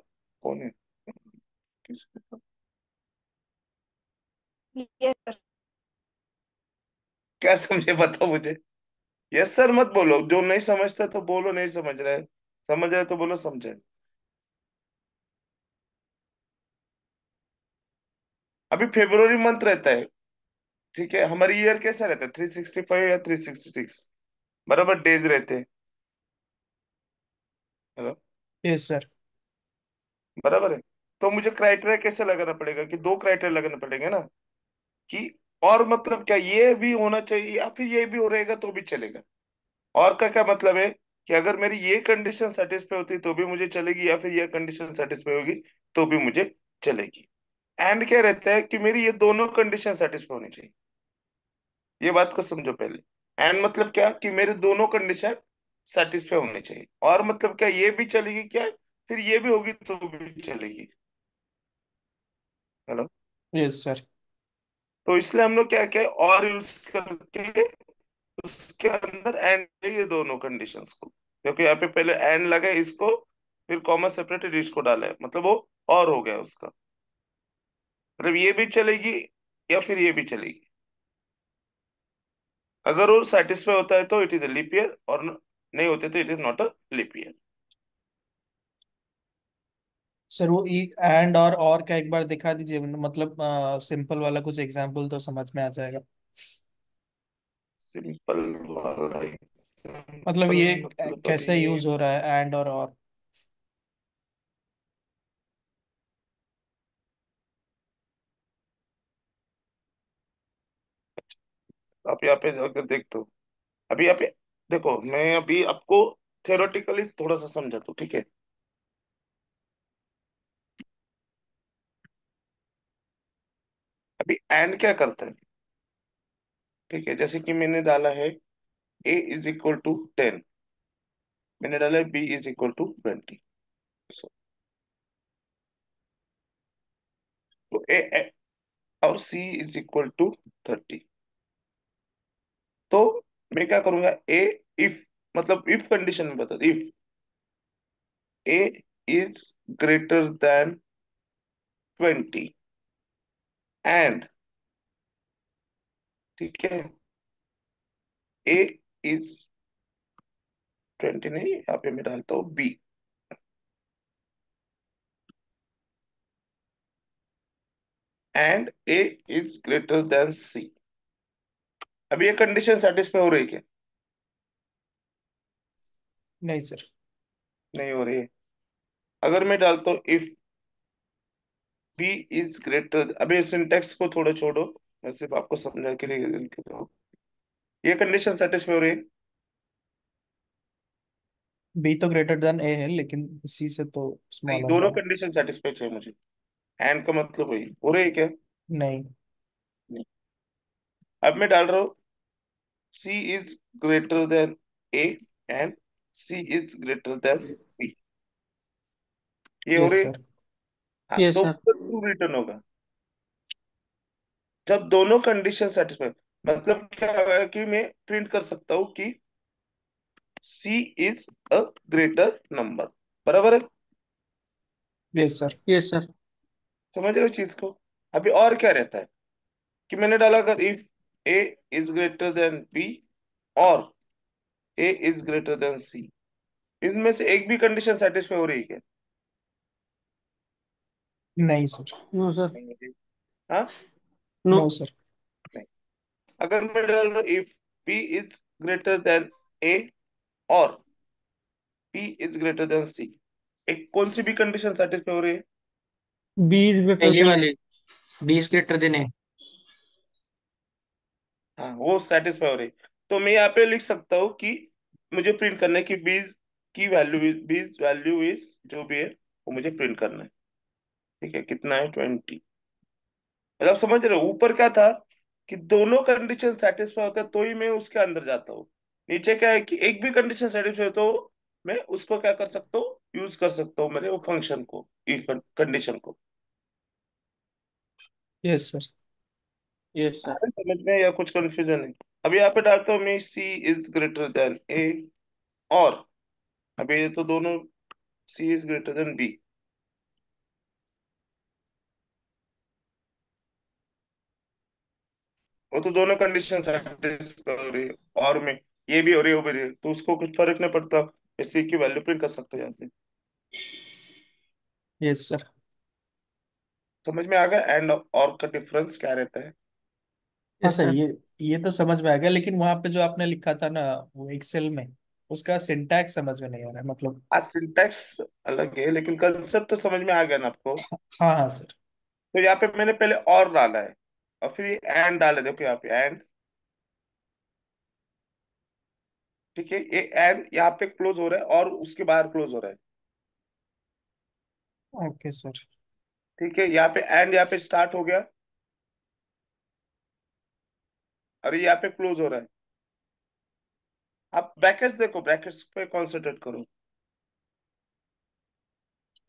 कौन है? किस- यस सर। क्या समझे बताओ मुझे। यस सर मत बोलो, जो नहीं समझता तो बोलो नहीं समझ रहे, समझ रहे तो बोलो समझे। अभी फेब्रुवरी मंथ रहता है, ठीक है, हमारी ईयर कैसा रहता है, 365 या 366, बराबर डेज रहते हैं। Hello, yes sir. बराबर है। तो मुझे क्राइटेरिया कैसे लगाना पड़ेगा, कि दो क्राइटेरिया लगाना पड़ेगा ना, कि और मतलब क्या ये भी होना चाहिए या फिर ये भी हो रहेगा तो भी चलेगा। और का क्या मतलब है, कि अगर मेरी ये कंडीशन सेटिस्फाई होती तो भी मुझे चलेगी, या फिर ये कंडीशन सेटिस्फाई होगी तो भी मुझे चलेगी। एंड क्या रहता है कि मेरी ये दोनों कंडीशन सेटिस्फाई होनी चाहिए। ये बात को समझो पहले। एंड मतलब क्या, कि मेरे दोनों कंडीशन सेटिस्फाई होनी चाहिए, और मतलब क्या ये भी चलेगी क्या, फिर ये भी होगी तो भी चलेगी। हेलो। Yes sir. तो इसलिए हम लोग क्या क्या और यूज करके उसके अंदर एंड ये दोनों कंडीशंस को, क्योंकि यहाँ पे पहले एंड लगा है इसको, फिर कॉमा सेपरेटेड इसको डाला है, मतलब वो और हो गया उसका, मतलब ये भी चलेगी या फिर ये भी चलेगी। अगर वो सेटिस्फाई होता है तो it is a leap year, और नहीं होते तो it is not a leap year. Sir वो एंड और का एक बार दिखा दीजिए, मतलब सिंपल वाला कुछ एग्जांपल तो समझ में आ जाएगा। सिंपल वाला मतलब एग्जांपल ये मतलब कैसे अभी, यूज हो रहा है एंड और। आप यहाँ पे अगर देख दो, अभी यहाँ पे देखो, मैं अभी आपको थियोरेटिकली थोड़ा सा समझा दूं, ठीक है। अभी एंड क्या करता है, ठीक है, जैसे कि मैंने डाला है ए इज इक्वल टू 10, मैंने डाला है बी इज इक्वल टू 20, तो ए और सी इज इक्वल टू 30। तो मैं क्या करूंगा, ए, इफ, मतलब इफ कंडीशन में बता, if A is greater then 20 and, ठीक है, ए इज 20 नहीं, यहाँ पे मैं डालता हूँ B, and A is greater than C. अब ये कंडीशन सेटिस्फाई हो रही है क्या? नहीं सर। नहीं हो रही है। अगर मैं डालता हूँ इफ बी इज ग्रेटर, अभी सिंटेक्स को थोड़ा छोड़ो, मैं सिर्फ आपको समझा के लिए लिख रहा हूँ। ये कंडीशन सेटिस्फाई हो रही है? बी तो ग्रेटर देन ए है, लेकिन सी से तो नहीं, स्मॉल होगा। दोनों कंडीशन सेटिस्फाई चाहिए मुझे। एंड का मतलब वही हो रही है क्या? नहीं। नहीं। अब मैं डाल रहा हूँ C is greater than A and C is greater than B. ये हो यस रही है? सर। हाँ, यस तो सर। ट्रू रिटर्न होगा जब दोनों कंडीशन सेटिस्फाई। मतलब क्या है कि मैं प्रिंट कर सकता हूँ कि सी इज अ ग्रेटर नंबर। बराबर है? Yes sir. Yes sir. समझ रहे हो चीज को? अभी और क्या रहता है कि मैंने डाला अगर if A is greater than B और A is greater than C, इसमें से एक भी कंडीशन सेटिस्फाई हो रही है क्या? नहीं सर। No sir. नहीं हो रही। हाँ? नो। No sir. नहीं। अगर मैं डाल रहा हूँ if B is greater than A और B is greater than C, एक कौन सी भी कंडीशन सेटिस्फाई हो रही है? बी इज ग्रेटर पहली देन। वाली, 20 ग्रेटर देन है। हाँ, वो सेटिस्फाई हो रही है। तो मैं यहाँ पे लिख सकता हूँ कि मुझे प्रिंट करना है कि बीज की वैल्यू, बीज वैल्यू इज जो भी है वो मुझे प्रिंट करना है। ठीक है, कितना है? 20। मतलब समझ रहे हो ऊपर क्या था कि दोनों कंडीशन सेटिस्फाई होता है तो ही मैं उसके अंदर जाता हूँ। नीचे क्या है कि एक भी कंडीशन सेटिस्फाई हो तो मैं उसको क्या कर सकता हूँ, यूज कर सकता हूँ मेरे वो फंक्शन को, इफ कंडीशन को। Yes sir. यस आ सर। रहा है समझ में या कुछ कंफ्यूजन है? अभी यहाँ पे डालता हूँ मैं सी इज ग्रेटर देन ए और अभी ये तो दोनों सी इज ग्रेटर देन बी, वो तो दोनों कंडीशन सेटिस्फाई हो रही है और मैं ये भी हो रही है वो भी हो रही है, तो उसको कुछ फर्क नहीं पड़ता, मैं सी की वैल्यू प्रिंट कर सकते हैं यहाँ पे। Yes sir. समझ में आ गया एंड और का डिफरेंस क्या रहता है? हाँ यस सर, सर। ये तो समझ में आ गया, लेकिन वहां पे जो आपने लिखा था ना, वो एक्सेल में, उसका सिंटैक्स समझ में नहीं आ रहा है, मतलब। आज सिंटैक्स अलग है लेकिन कंसेप्ट तो समझ में आ गया ना आपको? हाँ हाँ सर। तो यहाँ पे मैंने पहले और डाला है और फिर ये एंड डाले, देखो यहाँ पे एंड। ठीक है, ये एंड यहाँ पे क्लोज हो रहा है और उसके बाहर क्लोज हो रहा है। Okay sir. ठीक है, यहाँ पे एंड यहाँ पे स्टार्ट हो गया और ये यहाँ पे क्लोज हो रहा है। आप ब्रैकेट्स देखो, ब्रैकेट्स पे कॉन्सेंट्रेट करो।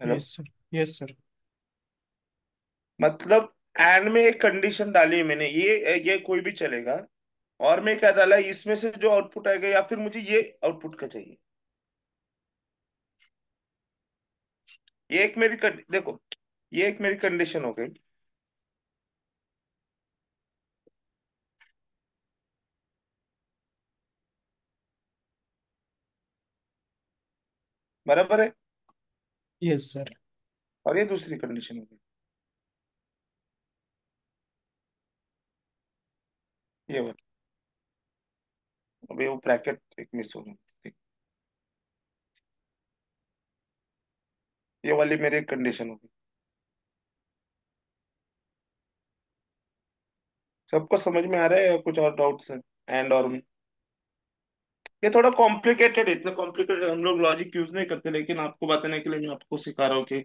Hello? Yes sir. Yes sir. मतलब एंड में एक कंडीशन डाली है मैंने, ये कोई भी चलेगा, और मैं क्या डाला इसमें से जो आउटपुट आएगा या फिर मुझे ये आउटपुट का चाहिए। ये एक मेरी देखो, ये एक मेरी कंडीशन हो गई। बराबर है? Yes sir. और ये दूसरी कंडीशन हो गई, ये वाली। अभी वो ब्रैकेट एक मिस हो गई। ठीक, ये वाली मेरी एक कंडीशन हो गई। सबको समझ में आ रहा है या कुछ और डाउट्स है एंड और में? ये थोड़ा कॉम्प्लिकेटेड है, इतना कॉम्प्लिकेटेड हम लोग लॉजिक यूज नहीं करते, लेकिन आपको बताने के लिए मैं आपको सिखा रहा हूँ कि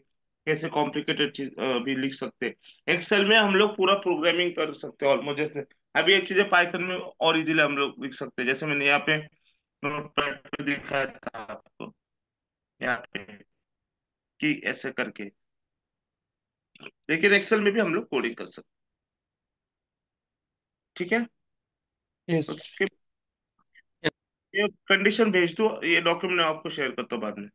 कैसे कॉम्प्लिकेटेड चीज भी लिख सकते हैं। एक्सेल में हम लोग पूरा प्रोग्रामिंग कर सकते हैं ऑलमोस्ट, जैसे अभी एक चीजें पाइथन में और इजीली हम लोग लिख सकते हैं, जैसे मैंने यहाँ पे नोटपैड पे दिखाया था आपको यहाँ पे कि ऐसे करके, लेकिन एक्सेल में भी हम लोग कोडिंग कर सकते हैं। ठीक है, यस सर। उसके ये कंडीशन भेज दो, ये डॉक्यूमेंट मैं आपको शेयर करता हूँ बाद में।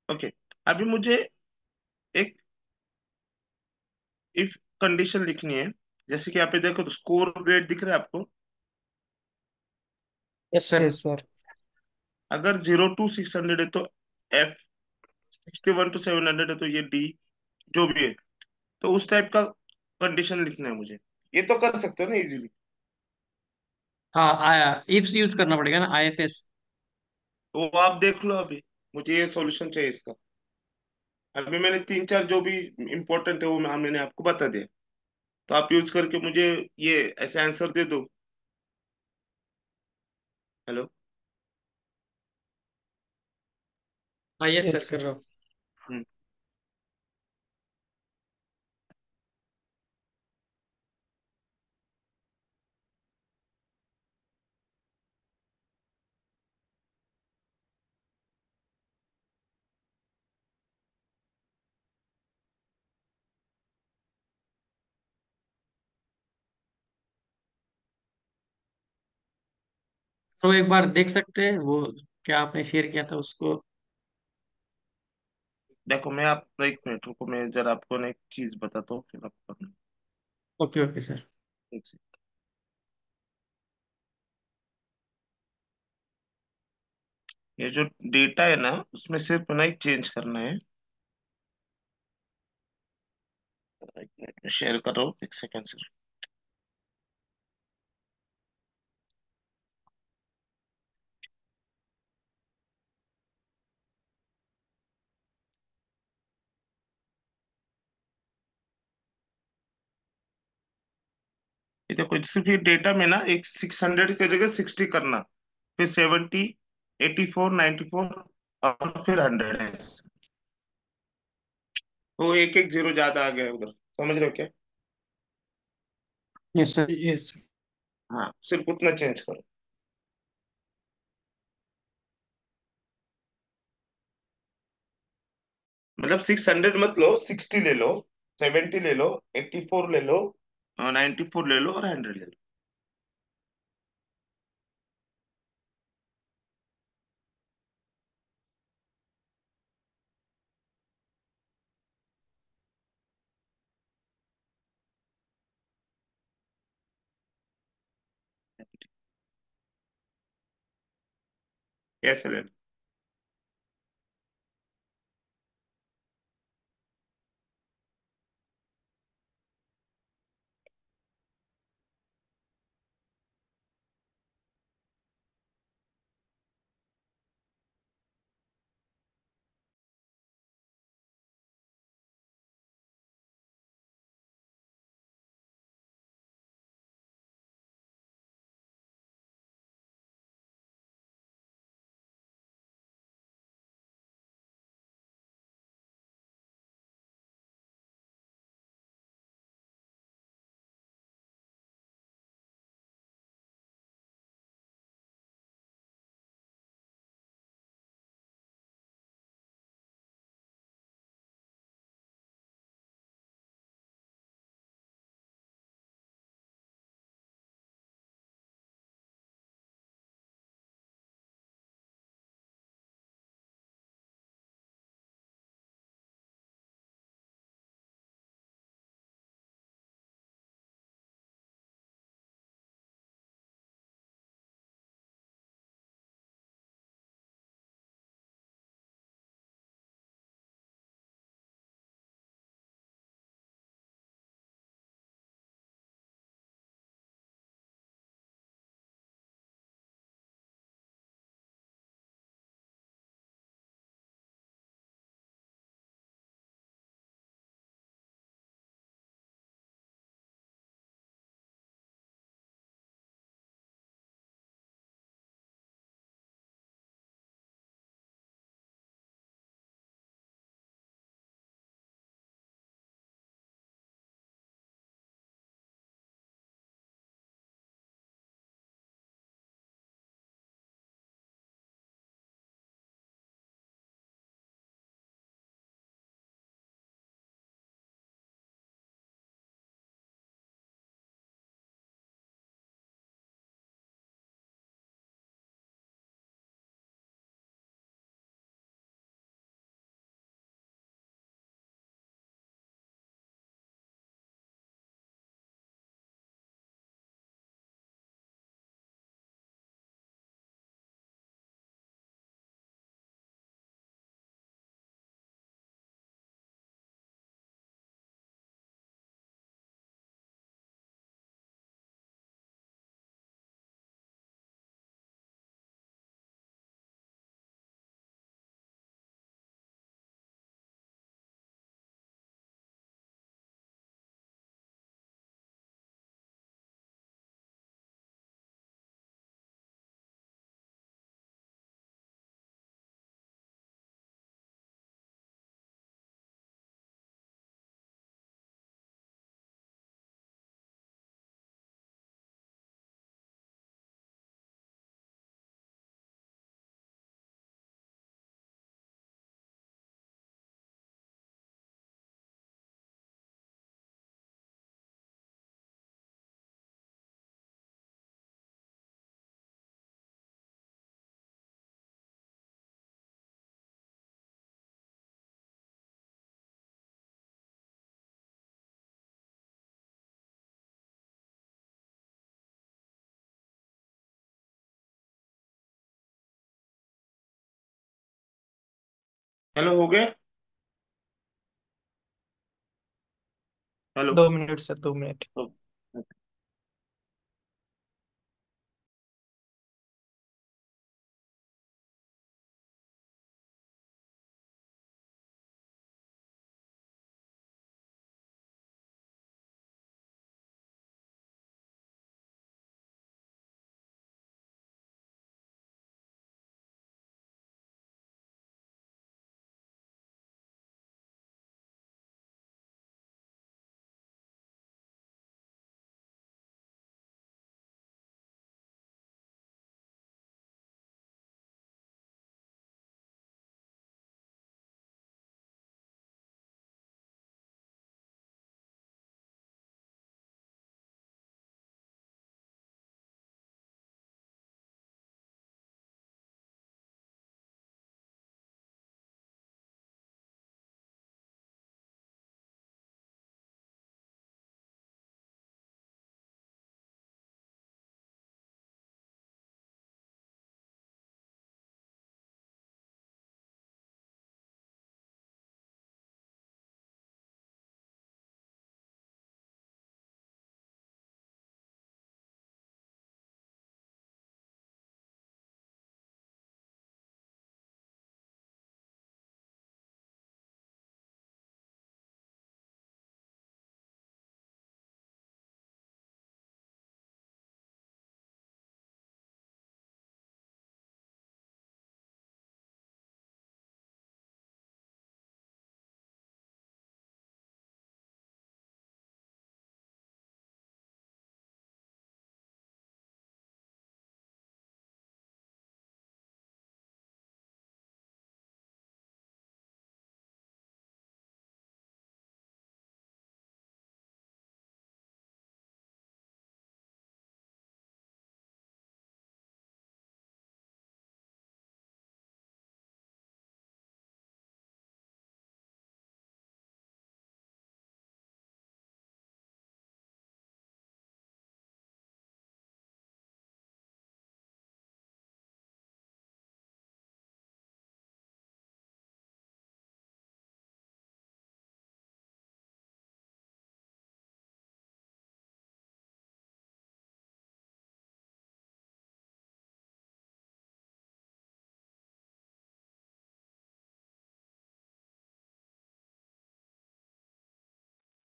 ओके, अभी मुझे एक इफ कंडीशन लिखनी है। जैसे कि यहाँ पे देखो तो स्कोर ग्रेड दिख रहा है आपको? Yes sir. Yes sir. अगर 0 to 600 है तो F, 61 to 700 है तो ये D, जो भी है। तो उस टाइप का कंडीशन लिखना है मुझे। ये तो कर सकते हो ना इजीली। हाँ आया, इफ्स यूज करना पड़ेगा ना, IFS। तो वो आप देख लो अभी, मुझे ये सॉल्यूशन चाहिए इसका। अभी मैंने तीन चार जो भी इंपॉर्टेंट है वो मैंने आपको बता दिया। तो आप यूज करके मुझे ये ऐसे आंसर दे दो। हेलो। हाँ यस सर, यस कर सर। रहा हूँ। हम्म। तो एक बार देख सकते हैं वो क्या आपने शेयर किया था उसको। देखो मैं आप एक मिनट रुको, मैं जरा आपको ना एक चीज बताता हूँ फिर आपको करना। Okay okay sir. एक सेकंड। ये जो डेटा है ना उसमें सिर्फ ना एक चेंज करना है। एक मिनट में शेयर कर रहा हूँ, एक सेकंड सर। ये देखो सिर्फ ये डेटा में ना एक 600 की जगह 60 करना, फिर 70, 84, 94 और फिर 100 है। वो एक एक जीरो ज्यादा आ गया उधर, समझ रहे हो क्या? Yes sir. यस। हाँ सिर्फ उतना चेंज करो। मतलब 600 मत लो, 60 ले लो, 70 ले लो, 84 ले लो, 94 ले लो और 100 ले लो। कैसे ले लो? हेलो, हो गया? हेलो। 2 minute sir, 2 minute. तो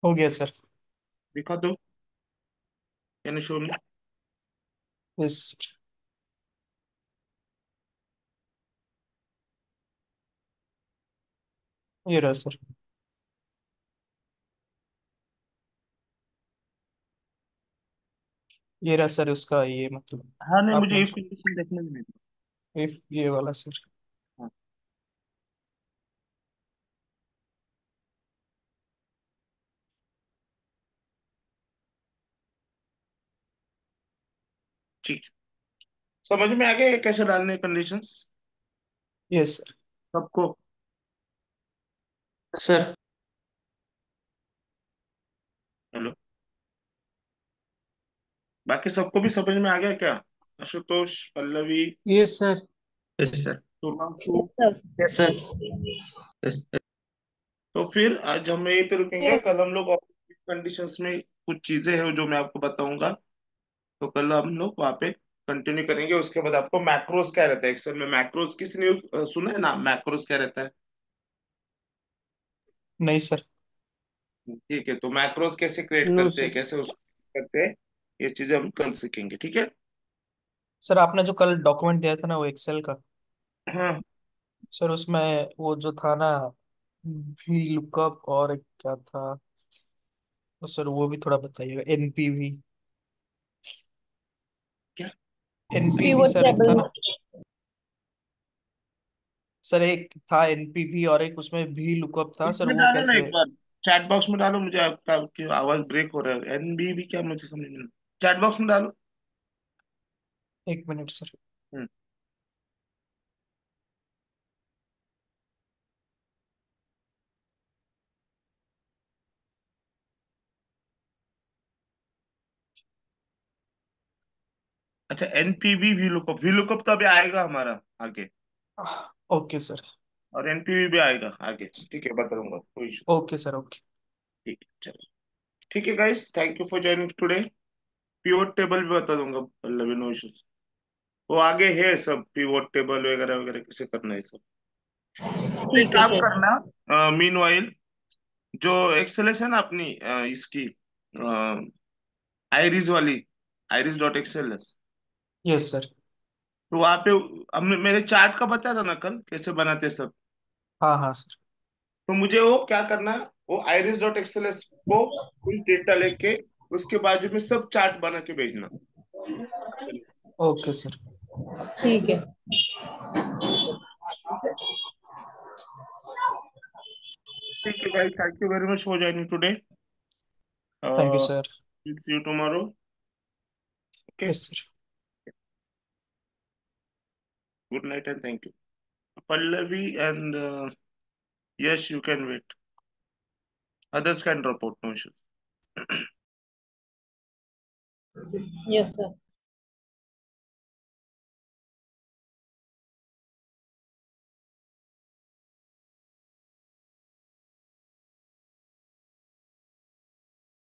हो गया सर। दिखा दो, कैन शो मी? यस। ये रहा सर। ये रहा सर उसका, ये मतलब हाँ नहीं, मुझे आपने इफ कंडीशन देखने में नहीं। इफ ये वाला सर। हाँ, ठीक। समझ में आ गया ये कैसे डालने कंडीशंस यस सर। सबको? सर। हेलो, बाकी सबको भी समझ में आ गया क्या? Ashutosh, Pallavi, yes sir. Yes sir. Sumanshu. Yes sir. Yes. तो फिर आज हम यहीं पे रुकेंगे, यस। कल हम लोग और कंडीशंस में कुछ चीजें हैं जो मैं आपको बताऊंगा। तो कल हम लोग वहाँ पे कंटिन्यू करेंगे। उसके बाद आपको मैक्रोस क्या रहता है एक्सेल में, मैक्रोस किसी ने सुना है ना, मैक्रोस क्या रहता है? नहीं सर। ठीक है, तो मैक्रोस कैसे क्रिएट नो करते हैं, सर। कैसे उसको करते हैं, ये चीजें हम कल सीखेंगे, ठीक है? सर आपने जो कल डॉक्यूमेंट दिया था ना वो एक्सेल का, हाँ, सर उसमें वो जो था ना, वी लुकअप और एक क्या था, तो सर वो भी थोड़ा बताइएगा। एनपीवी। क्या? एनपीवी पिवट सर एक था टेबल। ना। सर एक था एनपीवी और एक उसमें भी लुकअप था सर, इसमें वो डालो ना कैसे। एक बार, चैट बॉक्स में डालो, मुझे आपका आपकी आवाज ब्रेक हो रहा है, एनबी भी क्या, मुझे समझ नहीं। चैट बॉक्स में डालो। 1 मिनट सर। हम्म, अच्छा, NPV we look up, we look up तो अभी आएगा हमारा आगे। Okay sir. और एनपीवी भी आएगा आगे, ठीक है, बताऊंगा, कोई इशू। Okay sir, okay. ठीक है, चलो। ठीक है guys, thank you for joining today. Pivot table भी बता दूंगा, पल्लवी, नो इश्यूज। वो आगे है सब, पिवोट टेबल वगैरह वगैरह कैसे करना है सब। तो एक ठीक है काम सर। करना, मीनवाइल जो एक्सेल है ना अपनी, इसकी आइरिस वाली, iris dot XL, yes sir. तो वहां पे हमने मेरे चार्ट का बताया था ना कल कैसे बनाते हैं सब। हाँ हाँ सर। तो मुझे वो क्या करना है, वो आइरिस डॉट एक्सएलएस को कुछ डेटा लेके उसके बाजू में सब चार्ट बना के भेजना। Okay sir. ठीक है। ठीक है, ठीक है guys, thank you very much for joining today. Thank you sir. See you tomorrow. Okay, yes sir. Good night and thank you. Pallavi and Yash, you can wait, others can drop out, no issues. Yes sir.